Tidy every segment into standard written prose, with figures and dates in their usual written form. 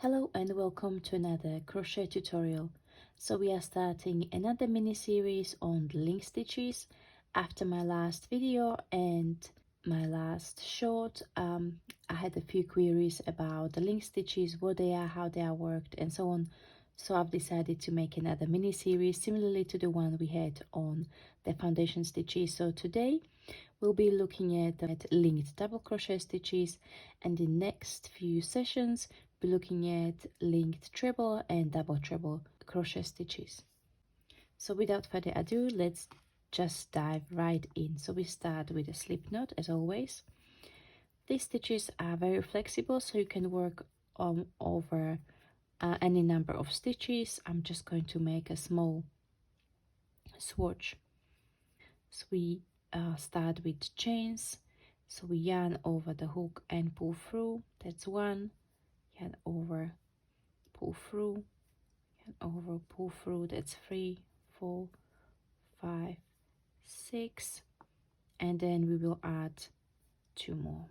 Hello and welcome to another crochet tutorial. So we are starting another mini series on the link stitches. After my last video and my last short, I had a few queries about the link stitches, what they are, how they are worked and so on. So I've decided to make another mini series similarly to the one we had on the foundation stitches. So today we'll be looking at linked double crochet stitches, and in next few sessions be looking at linked treble and double treble crochet stitches. So without further ado, let's just dive right in. So we start with a slip knot as always. These stitches are very flexible, so you can work over any number of stitches. I'm just going to make a small swatch. So we start with chains. So we yarn over the hook and pull through. That's one. Yarn over, pull through, yarn over, pull through. That's 3, 4, 5, 6, and then we will add 2 more.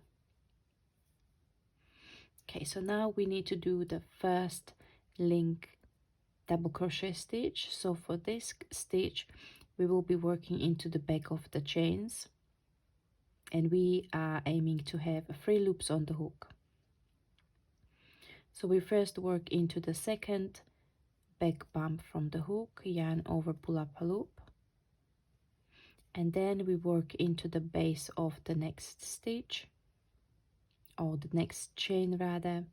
Okay, so now we need to do the first link double crochet stitch. So for this stitch we will be working into the back of the chains, and we are aiming to have 3 loops on the hook. So we first work into the second back bump from the hook, yarn over, pull up a loop, and then we work into the base of the next stitch, or the next chain rather.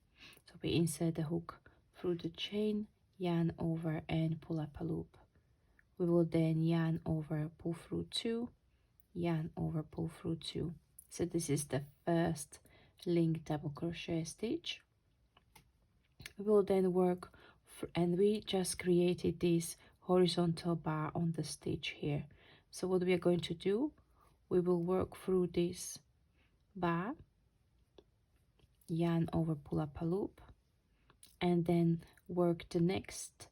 So we insert the hook through the chain, yarn over and pull up a loop. We will then yarn over, pull through 2, yarn over, pull through 2. So this is the first link double crochet stitch. We will then work and we just created this horizontal bar on the stitch here. So what we are going to do, we will work through this bar, yarn over, pull up a loop, and then work the next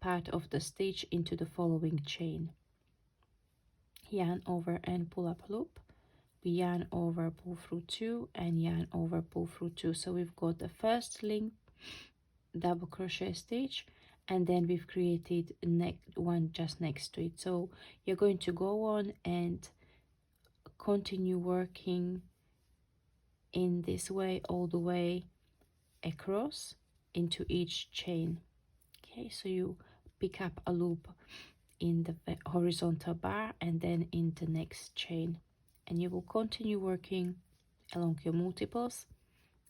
part of the stitch into the following chain. Yarn over and pull up a loop, we yarn over, pull through 2, and yarn over, pull through 2. So we've got the first link double crochet stitch, and then we've created one just next to it. So you're going to go on and continue working in this way all the way across into each chain. Okay, so you pick up a loop in the horizontal bar and then in the next chain, and you will continue working along your multiples,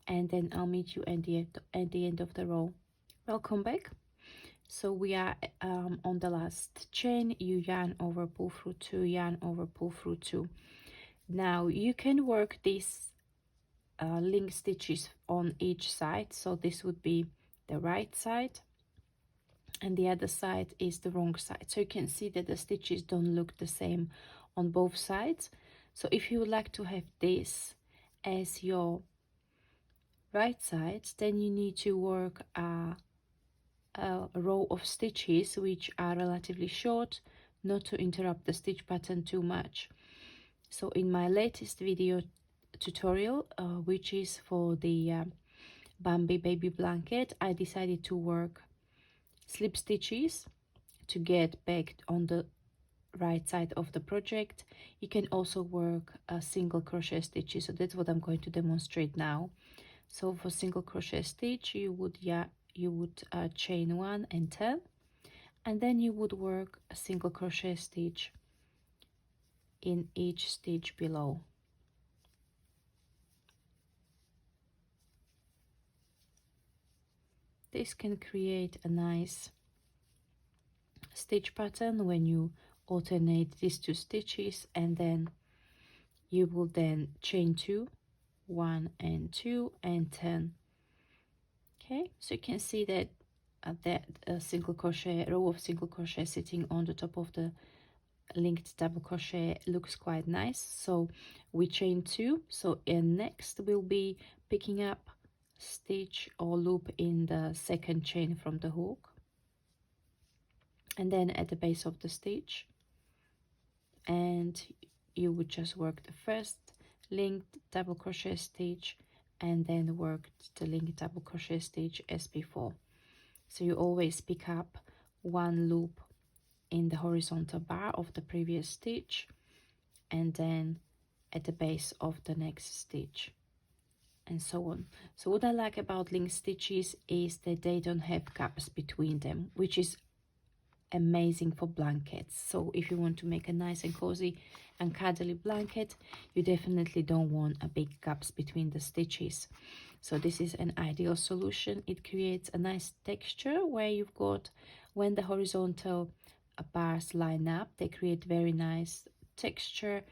and then I'll meet you at the end of the row. Welcome back. So we are on the last chain. You yarn over, pull through 2, yarn over, pull through 2. Now you can work these link stitches on each side. So this would be the right side and the other side is the wrong side. So you can see that the stitches don't look the same on both sides. So if you would like to have this as your right side, then you need to work a row of stitches which are relatively short, not to interrupt the stitch pattern too much. So in my latest video tutorial, which is for the Bambi baby blanket, I decided to work slip stitches to get back on the right side of the project. You can also work a single crochet stitches, so that's what I'm going to demonstrate now. So for single crochet stitch, you would chain 1 and turn, and then you would work a single crochet stitch in each stitch below. This can create a nice stitch pattern when you alternate these 2 stitches, and then you will then chain 2, 1 and 2, and turn. Okay, so you can see that single crochet row of single crochet sitting on the top of the linked double crochet looks quite nice. So we chain 2. So next we'll be picking up stitch or loop in the second chain from the hook, and then at the base of the stitch, and you would just work the first linked double crochet stitch, and then work the link double crochet stitch as before. So you always pick up one loop in the horizontal bar of the previous stitch and then at the base of the next stitch, and so on. So what I like about link stitches is that they don't have gaps between them, which is amazing for blankets. So if you want to make a nice and cozy and cuddly blanket, you definitely don't want a big gaps between the stitches. So this is an ideal solution. It creates a nice texture where you've got, when the horizontal bars line up, they create very nice texture.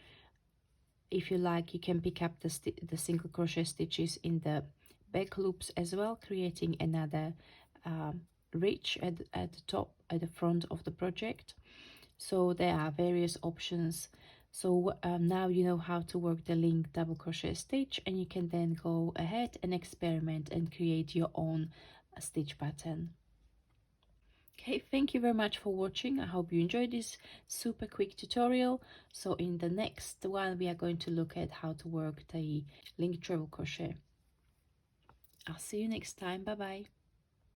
If you like, you can pick up the single crochet stitches in the back loops as well, creating another ridge at the top, at the front of the project. So there are various options. So now you know how to work the link double crochet stitch, and you can then go ahead and experiment and create your own stitch pattern. Okay, thank you very much for watching. I hope you enjoyed this super quick tutorial. So in the next one, we are going to look at how to work the link treble crochet. I'll see you next time. Bye bye.